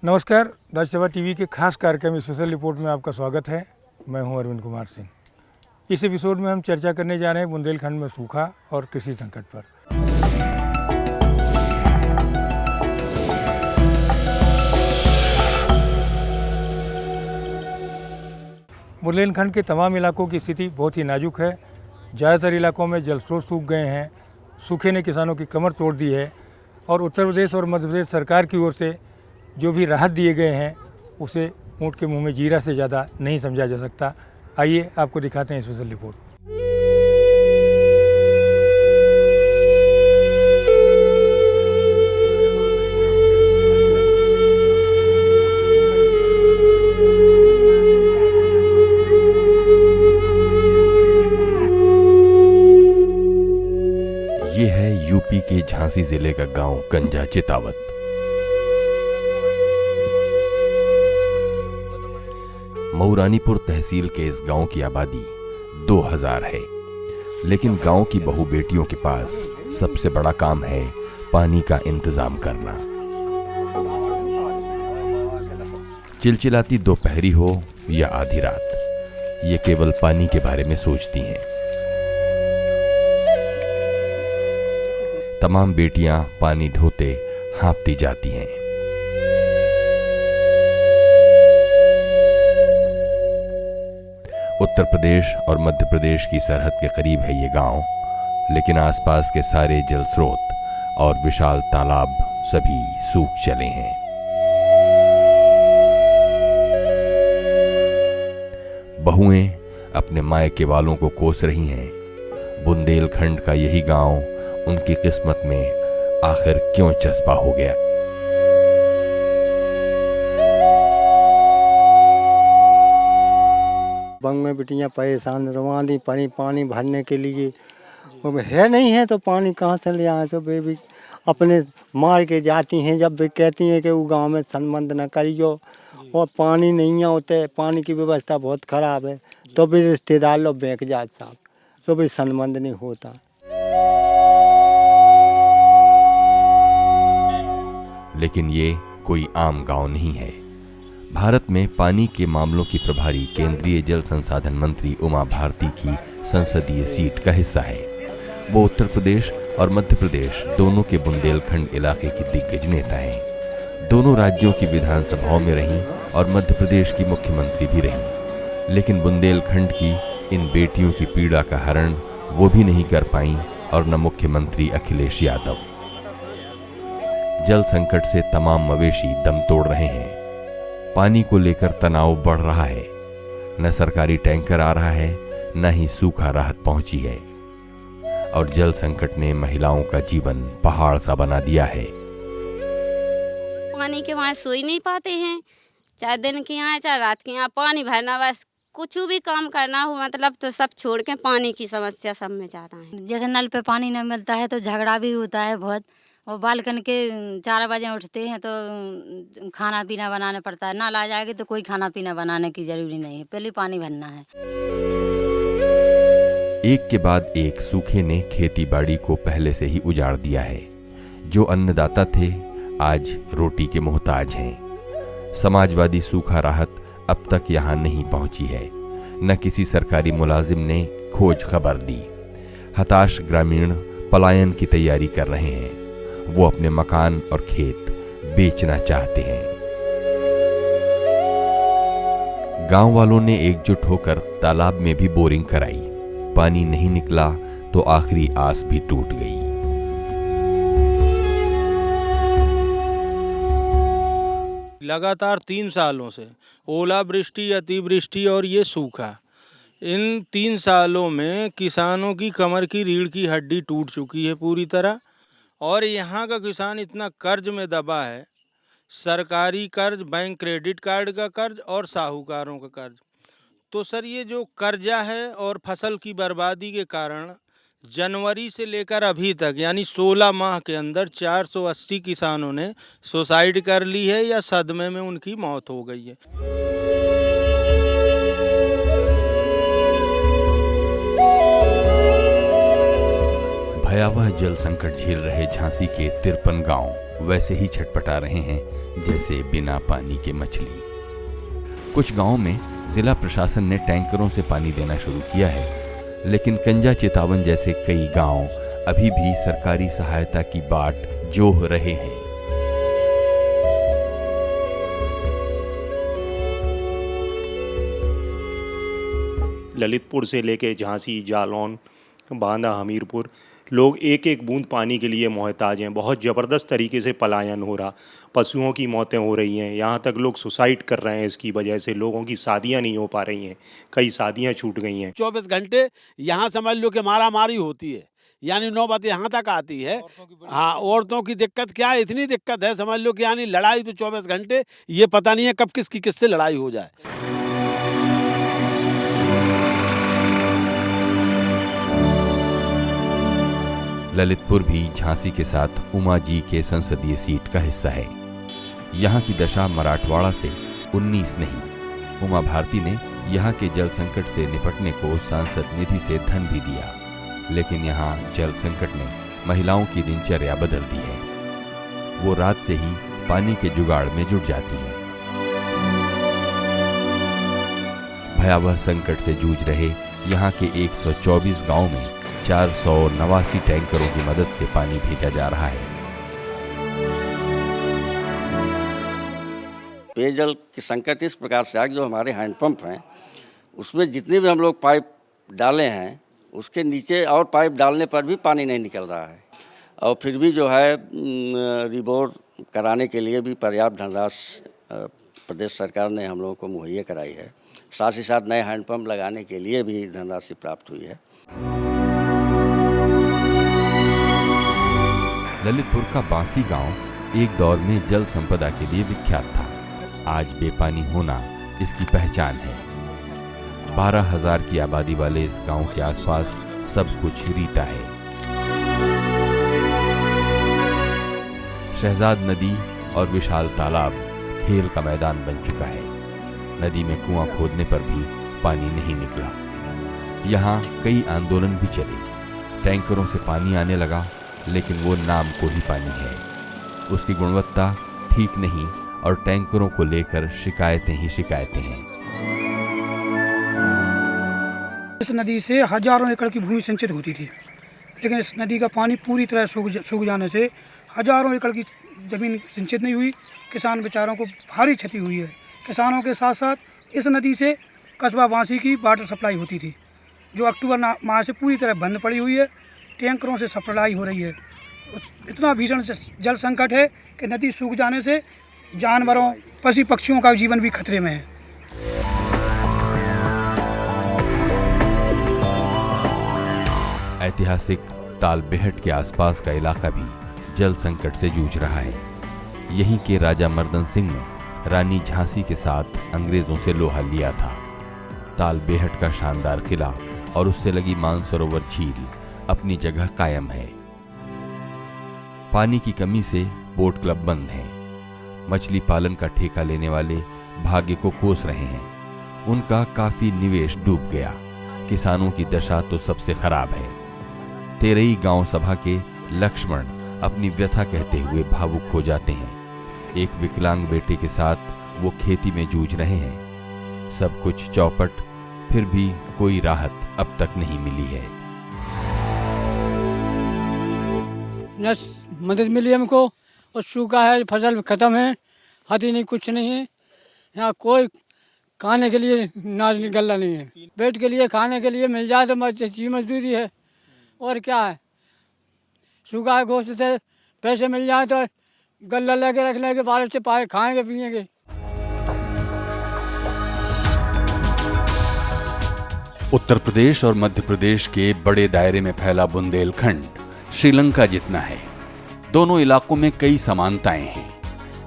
नमस्कार, राज्यसभा टीवी के खास कार्यक्रम स्पेशल रिपोर्ट में आपका स्वागत है। मैं हूं अरविंद कुमार सिंह। इस एपिसोड में हम चर्चा करने जा रहे हैं बुंदेलखंड में सूखा और कृषि संकट पर। बुंदेलखंड के तमाम इलाकों की स्थिति बहुत ही नाजुक है। ज़्यादातर इलाकों में जल स्रोत सूख गए हैं। सूखे ने किसानों की कमर तोड़ दी है और उत्तर प्रदेश और मध्य प्रदेश सरकार की ओर से जो भी राहत दिए गए हैं उसे ऊँट के मुंह में जीरा से ज़्यादा नहीं समझा जा सकता। आइए आपको दिखाते हैं स्पेशल रिपोर्ट। ये है यूपी के झांसी जिले का गांव गंजा चितावत। मऊरानीपुर तहसील के इस गांव की आबादी 2000 है, लेकिन गांव की बहू बेटियों के पास सबसे बड़ा काम है पानी का इंतजाम करना। चिलचिलाती दोपहरी हो या आधी रात, ये केवल पानी के बारे में सोचती हैं। तमाम बेटियां पानी ढोते हाँफती जाती हैं। उत्तर प्रदेश और मध्य प्रदेश की सरहद के करीब है ये गांव, लेकिन आसपास के सारे जल स्रोत और विशाल तालाब सभी सूख चले हैं। बहुएं अपने मायके वालों को कोस रही हैं। बुंदेलखंड का यही गांव उनकी किस्मत में आखिर क्यों चस्पा हो गया। बंग में बिटियाँ परेशान रवानी पड़ी पानी भरने के लिए, वो है नहीं है तो पानी कहाँ से ले आए। तो बेबी अपने मार के जाती हैं जब भी कहती हैं कि वो गांव में संबंध न करियो और पानी नहीं होते, पानी की व्यवस्था बहुत ख़राब है, तो भी रिश्तेदार लोग बेंक जात साहब, तो भी संबंध नहीं होता। लेकिन ये कोई आम गांव नहीं है। भारत में पानी के मामलों की प्रभारी केंद्रीय जल संसाधन मंत्री उमा भारती की संसदीय सीट का हिस्सा है। वो उत्तर प्रदेश और मध्य प्रदेश दोनों के बुंदेलखंड इलाके की दिग्गज नेता हैं। दोनों राज्यों की विधानसभाओं में रहीं और मध्य प्रदेश की मुख्यमंत्री भी रहीं, लेकिन बुंदेलखंड की इन बेटियों की पीड़ा का हरण वो भी नहीं कर पाईं और न मुख्यमंत्री अखिलेश यादव। जल संकट से तमाम मवेशी दम तोड़ रहे हैं। पानी को लेकर तनाव बढ़ रहा है। न सरकारी टैंकर आ रहा है, न ही सूखा राहत पहुंची है, और जल संकट ने महिलाओं का जीवन पहाड़ सा बना दिया है। पानी के वहाँ सोई नहीं पाते हैं, चाहे दिन के यहाँ चाहे रात के यहाँ पानी भरना, बस कुछ भी काम करना हो मतलब तो सब छोड़ के पानी की समस्या सब में ज़्यादा है। जैसे नल पे पानी न मिलता है तो झगड़ा भी होता है बहुत, और बालकन के 4 बजे उठते हैं तो खाना पीना बनाना पड़ता है। नल आ जाएगी तो कोई खाना पीना बनाने की जरूरी नहीं है, पहले पानी भरना है। एक के बाद एक सूखे ने खेती बाड़ी को पहले से ही उजाड़ दिया है। जो अन्नदाता थे आज रोटी के मोहताज हैं। समाजवादी सूखा राहत अब तक यहाँ नहीं पहुंची है। न किसी सरकारी मुलाजिम ने खोज खबर दी। हताश ग्रामीण पलायन की तैयारी कर रहे हैं। वो अपने मकान और खेत बेचना चाहते हैं। गांव वालों ने एकजुट होकर तालाब में भी बोरिंग कराई। पानी नहीं निकला तो आखिरी आस भी टूट गई। लगातार 3 सालों से ओलावृष्टि, अतिवृष्टि और ये सूखा, इन 3 सालों में किसानों की कमर की रीढ़ की हड्डी टूट चुकी है पूरी तरह। और यहाँ का किसान इतना कर्ज में दबा है, सरकारी कर्ज, बैंक क्रेडिट कार्ड का कर्ज और साहूकारों का कर्ज। तो सर ये जो कर्जा है और फसल की बर्बादी के कारण जनवरी से लेकर अभी तक यानी 16 माह के अंदर 480 किसानों ने सुसाइड कर ली है या सदमे में उनकी मौत हो गई है। भयावह जल संकट झेल रहे झांसी के 53 गांव वैसे ही छटपटा रहे हैं जैसे बिना पानी के मछली। कुछ गांवों में जिला प्रशासन ने टैंकरों से पानी देना शुरू किया है, लेकिन कंजा चेतावन जैसे कई गांव अभी भी सरकारी सहायता की बाट जोह रहे हैं। ललितपुर से लेके झांसी, जालौन, बांदा, हमीरपुर, लोग एक एक बूंद पानी के लिए मोहताज हैं। बहुत ज़बरदस्त तरीके से पलायन हो रहा, पशुओं की मौतें हो रही हैं, यहाँ तक लोग सुसाइड कर रहे हैं। इसकी वजह से लोगों की शादियाँ नहीं हो पा रही हैं, कई शादियाँ छूट गई हैं। 24 घंटे यहाँ समझ लो कि मारामारी होती है, यानी नौबत यहाँ तक आती है। हाँ, औरतों की दिक्कत क्या है, इतनी दिक्कत है समझ लो कि यानी लड़ाई तो 24 घंटे, ये पता नहीं है कब किसकी किससे लड़ाई हो जाए। ललितपुर भी झांसी के साथ उमा जी के संसदीय सीट का हिस्सा है। यहाँ की दशा मराठवाड़ा से 19 नहीं। उमा भारती ने यहाँ के जल संकट से निपटने को सांसद निधि से धन भी दिया, लेकिन यहाँ जल संकट ने महिलाओं की दिनचर्या बदल दी है। वो रात से ही पानी के जुगाड़ में जुट जाती हैं। भयावह संकट से जूझ रहे यहाँ के 124 गांव में 489 टैंकरों की मदद से पानी भेजा जा रहा है। पेयजल की संकट इस प्रकार से आ कि जो हमारे हैंडपंप हैं उसमें जितने भी हम लोग पाइप डाले हैं उसके नीचे और पाइप डालने पर भी पानी नहीं निकल रहा है। और फिर भी जो है रिबोर कराने के लिए भी पर्याप्त धनराशि प्रदेश सरकार ने हम लोगों को मुहैया कराई है। साथ ही साथ नए हैंडपंप लगाने के लिए भी धनराशि प्राप्त हुई है। ललितपुर का बांसी गांव एक दौर में जल संपदा के लिए विख्यात था। आज बेपानी होना इसकी पहचान है। 12,000 की आबादी वाले इस गांव के आसपास सब कुछ रीता है। शहजाद नदी और विशाल तालाब खेल का मैदान बन चुका है। नदी में कुआं खोदने पर भी पानी नहीं निकला। यहाँ कई आंदोलन भी चले। टैंकरों से पानी आने लगा, लेकिन वो नाम को ही पानी है। उसकी गुणवत्ता ठीक नहीं और टैंकरों को लेकर शिकायतें ही शिकायतें हैं। इस नदी से हजारों एकड़ की भूमि सिंचित होती थी, लेकिन इस नदी का पानी पूरी तरह सूख जाने से हजारों एकड़ की ज़मीन सिंचित नहीं हुई। किसान बेचारों को भारी क्षति हुई है। किसानों के साथ साथ इस नदी से कस्बा बांसी की वाटर सप्लाई होती थी, जो अक्टूबर माह से पूरी तरह बंद पड़ी हुई है। टैंकरों से सप्लाई हो रही है। इतना भीषण जल संकट है कि नदी सूख जाने से जानवरों, पशु पक्षियों का जीवन भी खतरे में है। ऐतिहासिक तालबेहट के आसपास का इलाका भी जल संकट से जूझ रहा है। यहीं के राजा मर्दन सिंह ने रानी झांसी के साथ अंग्रेजों से लोहा लिया था। तालबेहट का शानदार किला और उससे लगी मानसरोवर झील अपनी जगह कायम है। पानी की कमी से बोट क्लब बंद हैं। मछली पालन का ठेका लेने वाले भाग्य को कोस रहे हैं। उनका काफी निवेश डूब गया। किसानों की दशा तो सबसे खराब है। तेरई गांव सभा के लक्ष्मण अपनी व्यथा कहते हुए भावुक हो जाते हैं। एक विकलांग बेटे के साथ वो खेती में जूझ रहे हैं। सब कुछ चौपट, फिर भी कोई राहत अब तक नहीं मिली है। न मदद मिली हमको, और सूखा है, फसल खत्म है, हाथी नहीं, कुछ नहीं है। यहाँ कोई खाने के लिए नाज गल्ला नहीं है। पेट के लिए, खाने के लिए मिल जाए तो मजदूरी है, और क्या है। सूखा है, गोश्त से पैसे मिल जाए तो गल्ला लेके रख लेंगे, बारिश से पाए खाएंगे पिएंगे। उत्तर प्रदेश और मध्य प्रदेश के बड़े दायरे में फैला बुंदेलखंड श्रीलंका जितना है। दोनों इलाकों में कई समानताएं हैं।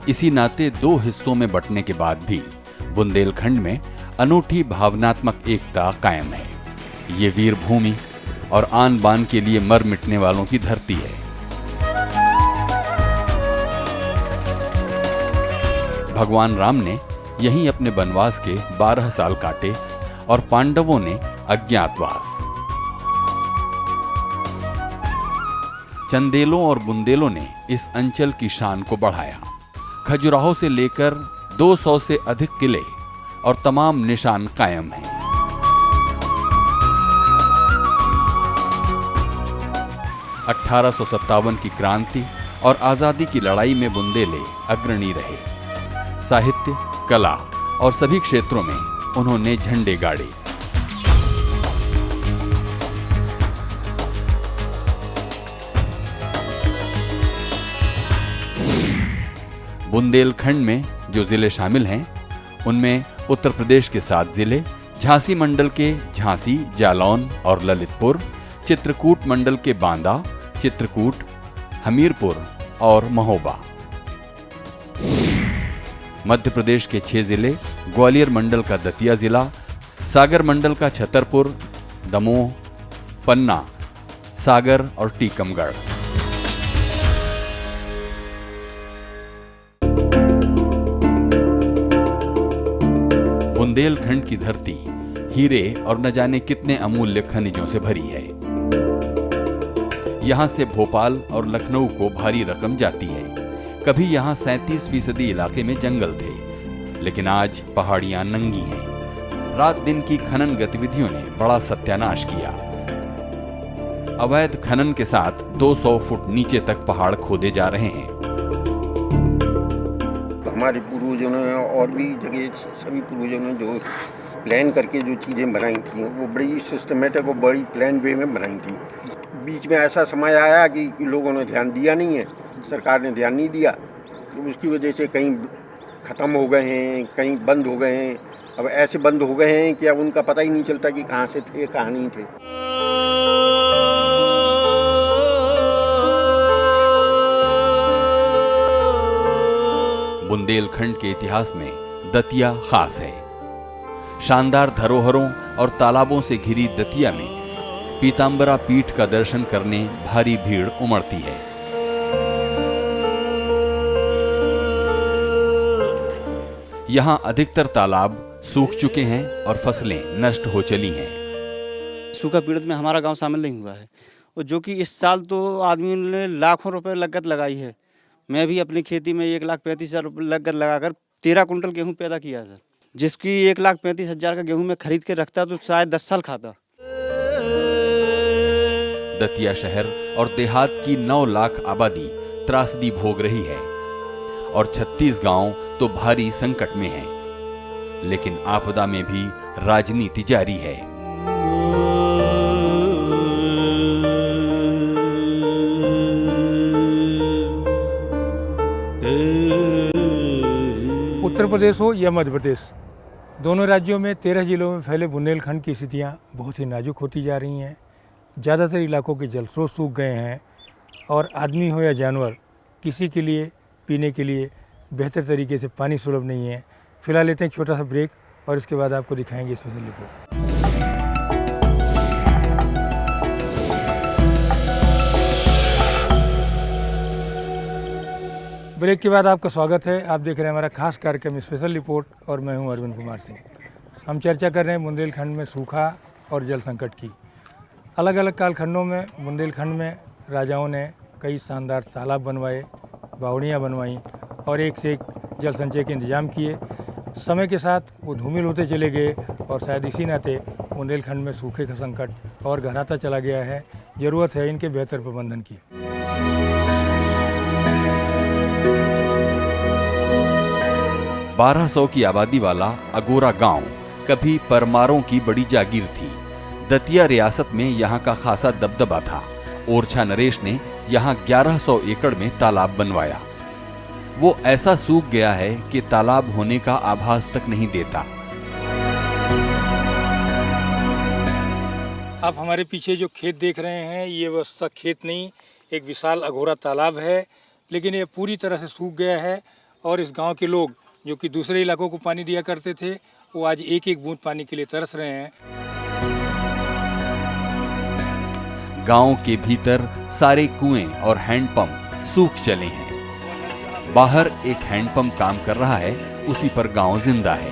इसी नाते दो हिस्सों में बंटने के बाद भी बुंदेलखंड में अनूठी भावनात्मक एकता कायम है। ये वीर भूमि और आन बान के लिए मर मिटने वालों की धरती है। भगवान राम ने यहीं अपने वनवास के 12 साल काटे और पांडवों ने अज्ञातवास। चंदेलों और बुंदेलों ने इस अंचल की शान को बढ़ाया। खजुराहो से लेकर 200 से अधिक किले और तमाम निशान कायम हैं। (1857) की क्रांति और आजादी की लड़ाई में बुंदेले अग्रणी रहे। साहित्य, कला और सभी क्षेत्रों में उन्होंने झंडे गाड़े। बुंदेलखंड में जो जिले शामिल हैं, उनमें उत्तर प्रदेश के 7 जिले, झांसी मंडल के झांसी, जालौन और ललितपुर, चित्रकूट मंडल के बांदा, चित्रकूट, हमीरपुर और महोबा। मध्य प्रदेश के 6 जिले, ग्वालियर मंडल का दतिया जिला, सागर मंडल का छतरपुर, दमोह, पन्ना, सागर और टीकमगढ़। बुंदेलखंड की धरती हीरे और न जाने कितने अमूल्य खनिजों से भरी है। यहां से भोपाल और लखनऊ को भारी रकम जाती है। कभी यहां 37% इलाके में जंगल थे, लेकिन आज पहाड़ियां नंगी हैं। रात दिन की खनन गतिविधियों ने बड़ा सत्यानाश किया। अवैध खनन के साथ 200 फुट नीचे तक पहाड़ खोदे जा रहे हैं। हमारे पूर्वजों ने और भी जगह सभी पूर्वजों ने जो प्लान करके जो चीज़ें बनाई थी, वो बड़ी सिस्टमेटिक और बड़ी प्लान वे में बनाई थी। बीच में ऐसा समय आया कि लोगों ने ध्यान दिया नहीं है, सरकार ने ध्यान नहीं दिया, तो उसकी वजह से कहीं ख़त्म हो गए हैं, कहीं बंद हो गए हैं। अब ऐसे बंद हो गए हैं कि अब उनका पता ही नहीं चलता कि कहाँ से थे, कहाँ नहीं थे। बुंदेलखंड के इतिहास में दतिया खास है। शानदार धरोहरों और तालाबों से घिरी दतिया में पीतांबरा पीठ का दर्शन करने भारी भीड़ उमड़ती है। यहाँ अधिकतर तालाब सूख चुके हैं और फसलें नष्ट हो चली हैं। सूखा पीड़ित में हमारा गांव शामिल नहीं हुआ है, और जो कि इस साल तो आदमियों ने लाखों रुपए लागत लगाई है। मैं भी अपनी खेती में 1,35,000 रुपये लागत लगाकर 13 कुंटल गेहूं पैदा किया सर, जिसकी 1,35,000 का गेहूं मैं खरीद के रखता तो शायद 10 साल खाता। दतिया शहर और देहात की 9 लाख आबादी त्रासदी भोग रही है और 36 गांव तो भारी संकट में हैं। लेकिन आपदा में भी राजनीति जारी है। उत्तर प्रदेश हो या मध्य प्रदेश, दोनों राज्यों में 13 जिलों में फैले बुंदेलखंड की स्थितियाँ बहुत ही नाजुक होती जा रही हैं। ज़्यादातर इलाकों के जल स्रोत सूख गए हैं और आदमी हो या जानवर, किसी के लिए पीने के लिए बेहतर तरीके से पानी सुलभ नहीं है। फिलहाल लेते हैं एक छोटा सा ब्रेक और इसके बाद आपको दिखाएंगे स्पेशल रिपोर्ट। ब्रेक के बाद आपका स्वागत है। आप देख रहे हैं हमारा खास कार्यक्रम स्पेशल रिपोर्ट और मैं हूं अरविंद कुमार सिंह। हम चर्चा कर रहे हैं बुंदेलखंड में सूखा और जल संकट की। अलग अलग कालखंडों में बुंदेलखंड में राजाओं ने कई शानदार तालाब बनवाए, बावड़ियाँ बनवाईं और एक से एक जल संचय के इंतजाम किए। समय के साथ वो धूमिल होते चले गए और शायद इसी नाते बुंदेलखंड में सूखे का संकट और गहराता चला गया है। ज़रूरत है इनके बेहतर प्रबंधन की। 1200 की आबादी वाला अगोरा गांव कभी परमारों की बड़ी जागीर थी। दतिया रियासत में यहाँ का खासा दबदबा था। ओरछा नरेश ने यहाँ 1100 एकड़ में तालाब बनवाया। वो ऐसा सूख गया है कि तालाब होने का आभास तक नहीं देता। आप हमारे पीछे जो खेत देख रहे हैं, ये व्यवस्था खेत नहीं, एक विशाल अघोरा तालाब है, लेकिन ये पूरी तरह से सूख गया है। और इस गांव के लोग जो कि दूसरे इलाकों को पानी दिया करते थे, वो आज एक एक बूंद पानी के लिए तरस रहे हैं। गांव के भीतर सारे कुएं और हैंडपंप सूख चले हैं। बाहर एक हैंडपंप काम कर रहा है, उसी पर गांव जिंदा है।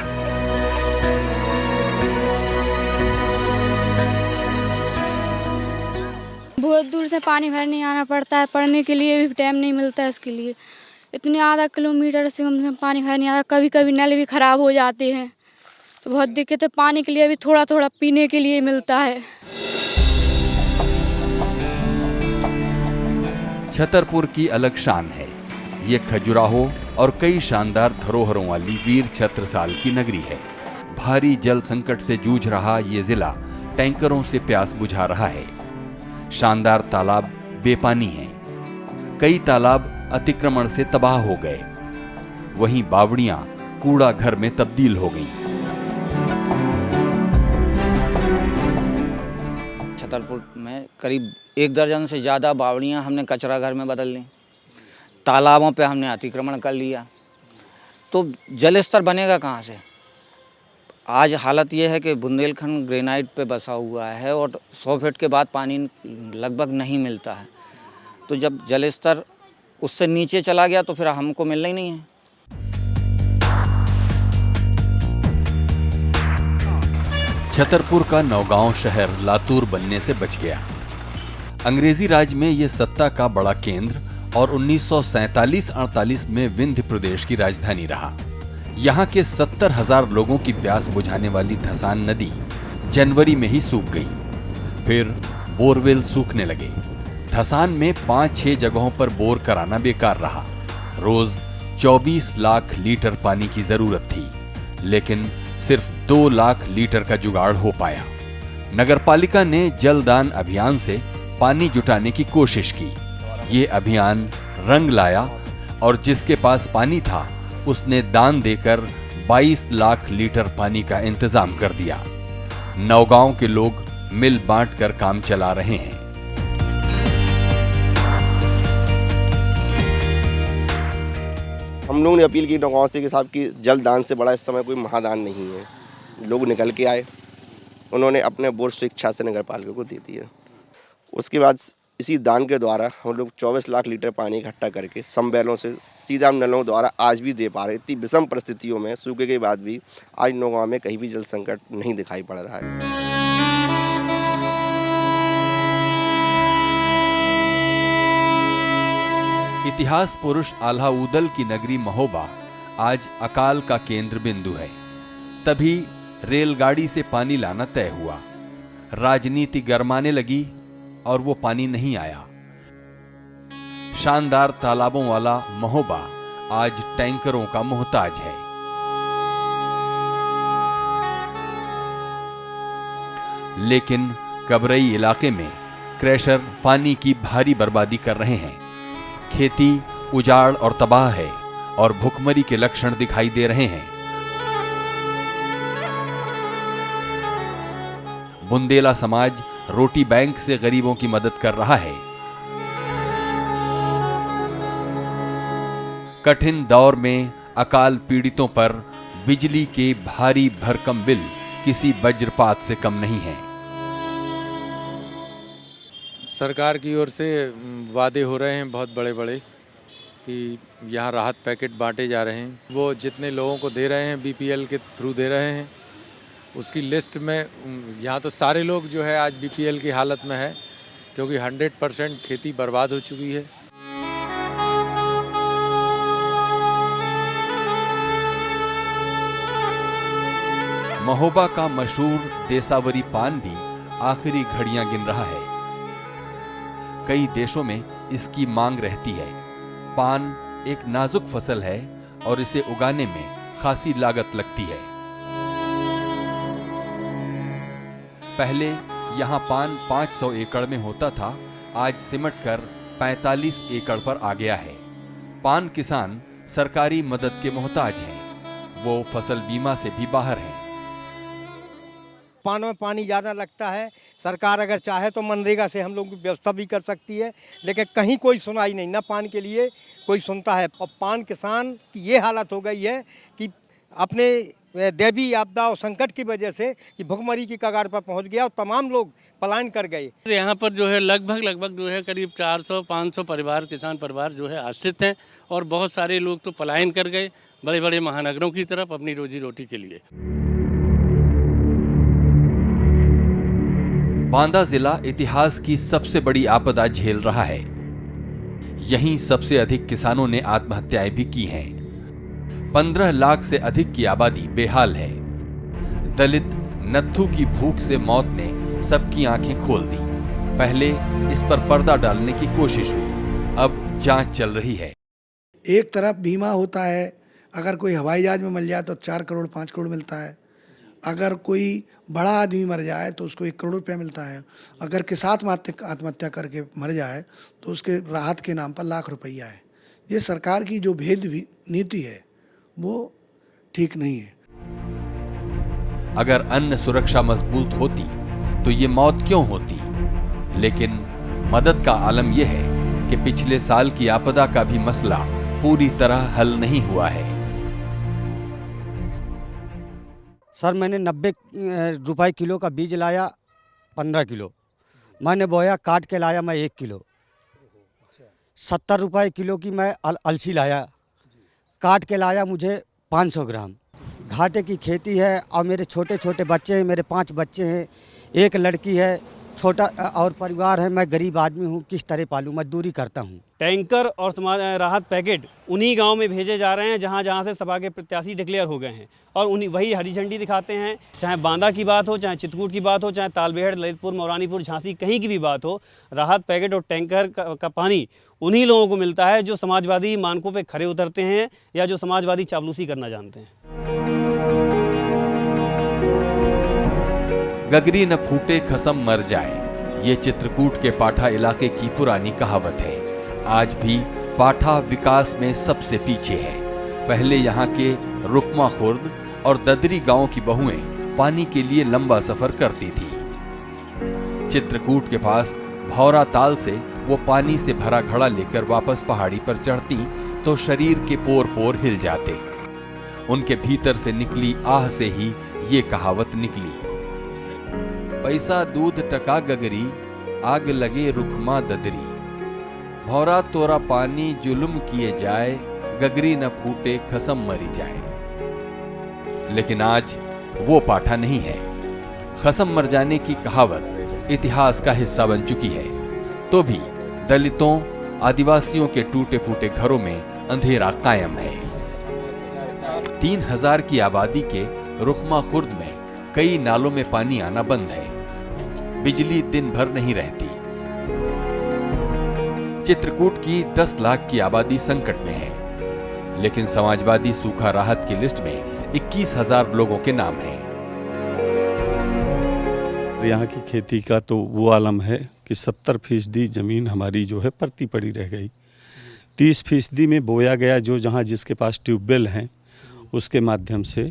बहुत दूर से पानी भरने आना पड़ता है, पढ़ने के लिए भी टाइम नहीं मिलता है इसके लिए। इतने आधा किलोमीटर से हम पानी भरने आता, कभी कभी नल भी ख़राब हो जाते हैं तो बहुत दिक्कत है। पानी के लिए भी थोड़ा थोड़ा पीने के लिए मिलता है। छतरपुर की अलग शान है। ये खजुराहो और कई शानदार धरोहरों वाली वीर छत्रसाल की नगरी है। भारी जल संकट से जूझ रहा ये जिला टैंकरों से प्यास बुझा रहा है। शानदार तालाब बेपानी हैं। कई तालाब अतिक्रमण से तबाह हो गए। वहीं बावड़ियां कूड़ा घर में तब्दील हो गईं। छतरपुर में करीब 1 दर्जन से ज़्यादा बावड़ियां हमने कचरा घर में बदल ली। तालाबों पे हमने अतिक्रमण कर लिया, तो जल स्तर बनेगा कहाँ से। आज हालत ये है कि बुंदेलखंड ग्रेनाइट पे बसा हुआ है और 100 फीट के बाद पानी लगभग नहीं मिलता है। तो जब जल स्तर उससे नीचे चला गया तो फिर हमको मिलना ही नहीं है। छतरपुर का नौगांव शहर लातूर बनने से बच गया। अंग्रेजी राज में यह सत्ता का बड़ा केंद्र और 1947-48 में विंध्य प्रदेश की राजधानी रहा। यहाँ के 70,000 लोगों की प्यास बुझाने वाली धसान नदी जनवरी में ही सूख गई। फिर बोरवेल सूखने लगे। धसान में 5-6 जगहों पर बोर कराना बेकार रहा। रोज 24 लाख लीटर पानी की जरूरत थी, लेकिन सिर्फ 2 लाख लीटर का जुगाड़ हो पाया। नगरपालिका ने जलदान अभियान से पानी जुटाने की कोशिश की। ये अभियान रंग लाया और जिसके पास पानी था उसने दान देकर 22 लाख लीटर पानी का इंतजाम कर दिया। नौगांव के लोग मिल बांट कर काम चला रहे हैं। हम लोगों ने अपील की नौगांव से कि साहब की जलदान से बड़ा इस समय कोई महादान नहीं है। लोग निकल के आए, उन्होंने अपने बोर स्वेच्छा से नगर पालिका को दे दिया। उसके बाद इसी दान के द्वारा हम लोग 24 लाख लीटर पानी इकट्ठा करके समबैलों से सीधा नलों द्वारा आज भी दे पा रहे। इतनी विषम परिस्थितियों में सूखे के बाद भी आज नौगांव में कहीं भी जल संकट नहीं दिखाई पड़ रहा है। इतिहास पुरुष आल्हाउदल की नगरी महोबा आज अकाल का केंद्र बिंदु है। तभी रेलगाड़ी से पानी लाना तय हुआ। राजनीति गरमाने लगी और वो पानी नहीं आया। शानदार तालाबों वाला महोबा आज टैंकरों का मोहताज है। लेकिन कबरई इलाके में क्रैशर पानी की भारी बर्बादी कर रहे हैं। खेती उजाड़ और तबाह है और भुखमरी के लक्षण दिखाई दे रहे हैं। बुंदेला समाज रोटी बैंक से गरीबों की मदद कर रहा है। कठिन दौर में अकाल पीड़ितों पर बिजली के भारी भरकम बिल किसी वज्रपात से कम नहीं है। सरकार की ओर से वादे हो रहे हैं बहुत बड़े बड़े कि यहाँ राहत पैकेट बांटे जा रहे हैं। वो जितने लोगों को दे रहे हैं बीपीएल के थ्रू दे रहे हैं, उसकी लिस्ट में यहाँ तो सारे लोग जो है आज बीपीएल की हालत में है, क्योंकि 100% खेती बर्बाद हो चुकी है। महोबा का मशहूर देसावरी पान भी आखिरी घड़ियां गिन रहा है। कई देशों में इसकी मांग रहती है। पान एक नाजुक फसल है और इसे उगाने में खासी लागत लगती है। पहले यहां पान 500 एकड़ में होता था, आज सिमट कर 45 एकड़ पर आ गया है। पान किसान सरकारी मदद के मोहताज हैं। वो फसल बीमा से भी बाहर हैं। पानों में पानी ज़्यादा लगता है। सरकार अगर चाहे तो मनरेगा से हम लोग की व्यवस्था भी कर सकती है, लेकिन कहीं कोई सुनाई नहीं, ना पान के लिए कोई सुनता है। और पान किसान की ये हालत हो गई है कि अपने दैवीय आपदा और संकट की वजह से कि भुखमरी की कगार पर पहुंच गया और तमाम लोग पलायन कर गए। यहाँ पर जो है लगभग जो है करीब 400-500 परिवार, किसान परिवार जो है आश्रित हैं और बहुत सारे लोग तो पलायन कर गए बड़े बड़े महानगरों की तरफ अपनी रोजी रोटी के लिए। बांदा जिला इतिहास की सबसे बड़ी आपदा झेल रहा है। यहीं सबसे अधिक किसानों ने आत्महत्याएं भी की हैं। 15 लाख से अधिक की आबादी बेहाल है। दलित नत्थू की भूख से मौत ने सबकी आंखें खोल दी। पहले इस पर पर्दा डालने की कोशिश हुई, अब जांच चल रही है। एक तरफ बीमा होता है, अगर कोई हवाई जहाज में मर जाए तो 4 करोड़ 5 करोड़ मिलता है। अगर कोई बड़ा आदमी मर जाए तो उसको 1 करोड़ रुपया मिलता है। अगर किसान आत्महत्या करके मर जाए तो उसके राहत के नाम पर लाख रुपया है। ये सरकार की जो भेद नीति है वो ठीक नहीं है। अगर अन्न सुरक्षा मजबूत होती तो ये मौत क्यों होती? लेकिन मदद का आलम यह है कि पिछले साल की आपदा का भी मसला पूरी तरह हल नहीं हुआ है। सर मैंने 90 रुपए किलो का बीज लाया, 15 किलो मैंने बोया, काट के लाया मैं 1 किलो। 70 रुपए किलो की मैं अलसी लाया, काट के लाया मुझे 500 ग्राम। घाटे की खेती है और मेरे छोटे छोटे बच्चे हैं, मेरे 5 बच्चे हैं, 1 लड़की है, छोटा और परिवार है। मैं गरीब आदमी हूँ, किस तरह पालूँ, मजदूरी करता हूँ। टैंकर और राहत पैकेट उन्हीं गांव में भेजे जा रहे हैं जहां जहां से सपा के प्रत्याशी डिक्लेयर हो गए हैं और उन्हीं वही हरी झंडी दिखाते हैं। चाहे बांदा की बात हो, चाहे चित्रकूट की बात हो, चाहे तालबेहड़, ललितपुर, मौरानीपुर, झांसी, कहीं की भी बात हो, राहत पैकेट और टैंकर का पानी उन्हीं लोगों को मिलता है जो समाजवादी मानकों पर खरे उतरते हैं या जो समाजवादी चापलूसी करना जानते हैं। गगरी न फूटे खसम मर जाए, ये चित्रकूट के पाठा इलाके की पुरानी कहावत है। आज भी पाठा विकास में सबसे पीछे है। पहले यहाँ के रुकमा खुर्द और ददरी गांव की बहुएं पानी के लिए लंबा सफर करती थी। चित्रकूट के पास भौरा ताल से वो पानी से भरा घड़ा लेकर वापस पहाड़ी पर चढ़ती तो शरीर के पोर पोर हिल जाते। उनके भीतर से निकली आह से ही ये कहावत निकली। पैसा दूध टका गगरी, आग लगे रुखमा ददरी। भौरा तोरा पानी जुल्म किए जाए, गगरी न फूटे खसम मरी जाए। लेकिन आज वो पाठा नहीं है। खसम मर जाने की कहावत इतिहास का हिस्सा बन चुकी है। तो भी दलितों, आदिवासियों के टूटे फूटे घरों में अंधेरा कायम है। 3000 की आबादी के रुखमा खुर्द में कई नालों में पानी आना बंद है। बिजली दिन भर नहीं रहती। चित्रकूट की 10 लाख की आबादी संकट में है, लेकिन समाजवादी सूखा राहत की लिस्ट में 21,000 लोगों के नाम हैं। यहाँ की खेती का तो वो आलम है कि 70% जमीन हमारी जो है परती पड़ी रह गई। 30% में बोया गया, जो जहाँ जिसके पास ट्यूबवेल हैं उसके माध्यम से,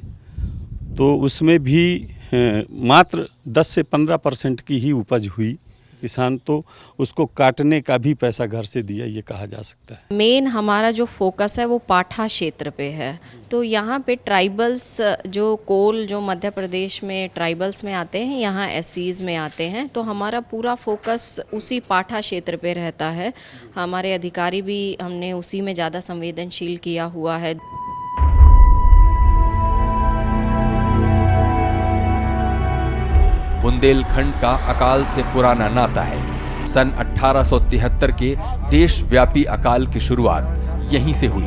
तो उसमें भी मात्र 10 से 15% की ही उपज हुई। किसान तो उसको काटने का भी पैसा घर से दिया, ये कहा जा सकता है। मेन हमारा जो फोकस है वो पाठा क्षेत्र पे है। तो यहाँ पे ट्राइबल्स, जो कोल जो मध्य प्रदेश में ट्राइबल्स में आते हैं, यहाँ एससीज में आते हैं, तो हमारा पूरा फोकस उसी पाठा क्षेत्र पे रहता है। हमारे अधिकारी भी हमने उसी में ज़्यादा संवेदनशील किया हुआ है। बुंदेलखंड का अकाल से पुराना नाता है। सन 1873 के देशव्यापी अकाल की शुरुआत यहीं से हुई।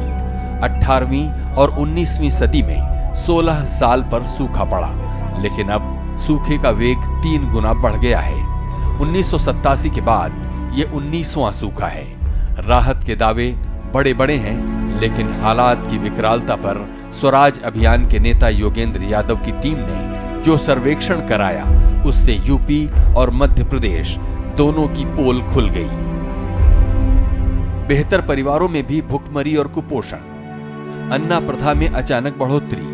18वीं और 19वीं सदी में 16 साल पर सूखा पड़ा, लेकिन अब सूखे का वेग 3 गुना बढ़ गया है। 1987 के बाद ये 19वां सूखा है। राहत के दावे बड़े बड़े हैं, लेकिन हालात की विकरालता पर स्वराज अभियान के नेता योगेंद्र यादव की टीम ने जो सर्वेक्षण कराया, उससे यूपी और मध्य प्रदेश दोनों की पोल खुल गई। बेहतर परिवारों में भी भुखमरी और कुपोषण, अन्ना प्रथा में अचानक बढ़ोतरी,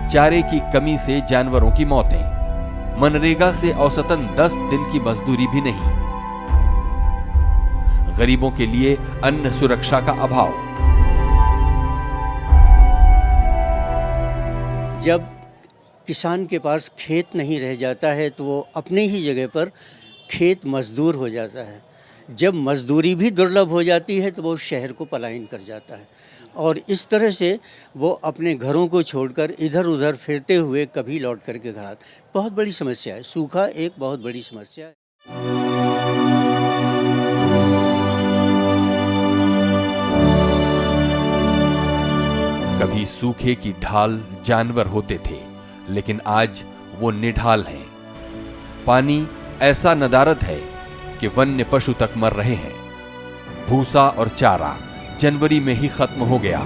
चारे की कमी से जानवरों की मौतें, मनरेगा से औसतन 10 दिन की मजदूरी भी नहीं, गरीबों के लिए अन्न सुरक्षा का अभाव। जब किसान के पास खेत नहीं रह जाता है तो वो अपने ही जगह पर खेत मजदूर हो जाता है। जब मजदूरी भी दुर्लभ हो जाती है तो वो शहर को पलायन कर जाता है, और इस तरह से वो अपने घरों को छोड़कर इधर उधर फिरते हुए कभी लौट करके घर आते। बहुत बड़ी समस्या है, सूखा एक बहुत बड़ी समस्या है। कभी सूखे की ढाल जानवर होते थे, लेकिन आज वो निढाल हैं। पानी ऐसा नदारद है कि वन्य पशु तक मर रहे हैं। भूसा और चारा जनवरी में ही खत्म हो गया।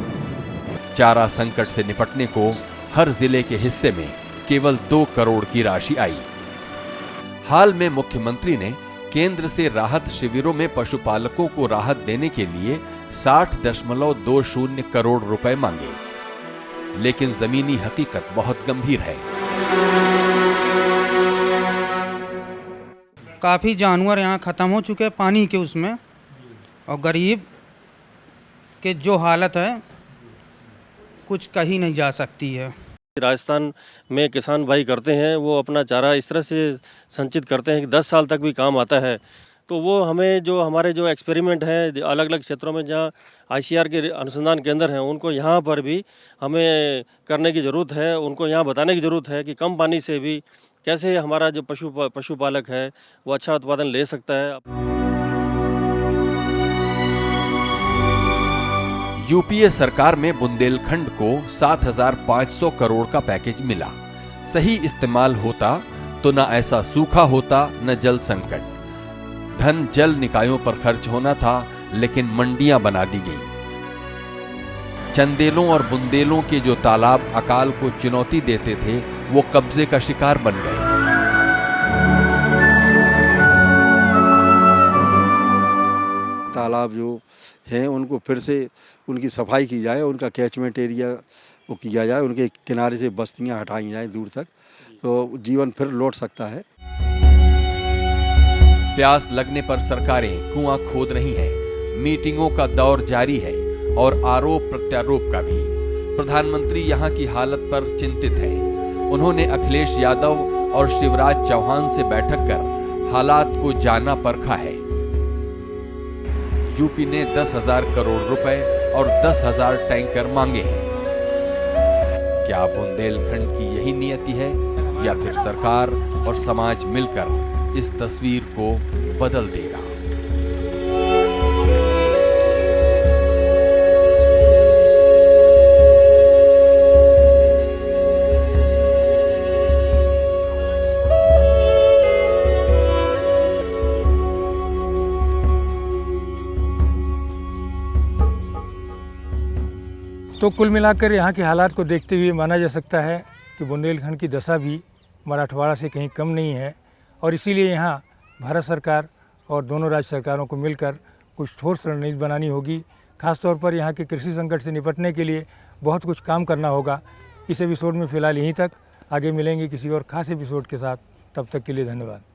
चारा संकट से निपटने को हर जिले के हिस्से में केवल 2 करोड़ की राशि आई। हाल में मुख्यमंत्री ने केंद्र से राहत शिविरों में पशुपालकों को राहत देने के लिए 60.20 करोड़ रुपए मांगे, लेकिन जमीनी हकीकत बहुत गंभीर है। काफ़ी जानवर यहाँ ख़त्म हो चुके हैं पानी के उसमें, और गरीब के जो हालत है कुछ कही नहीं जा सकती है। राजस्थान में किसान भाई करते हैं, वो अपना चारा इस तरह से संचित करते हैं कि 10 साल तक भी काम आता है। तो वो हमें जो हमारे जो एक्सपेरिमेंट हैं अलग अलग क्षेत्रों में जहाँ ICR के अनुसंधान केंद्र हैं, उनको यहाँ पर भी हमें करने की ज़रूरत है। उनको यहाँ बताने की ज़रूरत है कि कम पानी से भी कैसे हमारा जो पशुपालक है वो अच्छा उत्पादन ले सकता है। यूपीए सरकार में बुंदेलखंड को 7,500 करोड़ का पैकेज मिला। सही इस्तेमाल होता तो न ऐसा सूखा होता न जल संकट। धन जल निकायों पर खर्च होना था, लेकिन मंडियां बना दी गई। चंदेलों और बुंदेलों के जो तालाब अकाल को चुनौती देते थे, वो कब्जे का शिकार बन गए। तालाब जो हैं उनको फिर से उनकी सफाई की जाए, उनका कैचमेंट एरिया वो किया जाए, उनके किनारे से बस्तियां हटाई जाएं दूर तक, तो जीवन फिर लौट सकता है। प्यास लगने पर सरकारें कुआं खोद रही हैं। मीटिंगों का दौर जारी है और आरोप प्रत्यारोप का भी। प्रधानमंत्री यहां की हालत पर चिंतित हैं। उन्होंने अखिलेश यादव और शिवराज चौहान से बैठक कर हालात को जाना परखा है। यूपी ने 10,000 करोड़ रुपए और 10,000 टैंकर मांगे हैं। क्या बुंदेलखंड की यही नियति है, या फिर सरकार और समाज मिलकर इस तस्वीर को बदल देगा? तो कुल मिलाकर यहाँ के हालात को देखते हुए माना जा सकता है कि बुंदेलखंड की दशा भी मराठवाड़ा से कहीं कम नहीं है, और इसीलिए यहाँ भारत सरकार और दोनों राज्य सरकारों को मिलकर कुछ ठोस रणनीति बनानी होगी। खासतौर पर यहाँ के कृषि संकट से निपटने के लिए बहुत कुछ काम करना होगा। इस एपिसोड में फ़िलहाल यहीं तक, आगे मिलेंगे किसी और खास एपिसोड के साथ। तब तक के लिए धन्यवाद।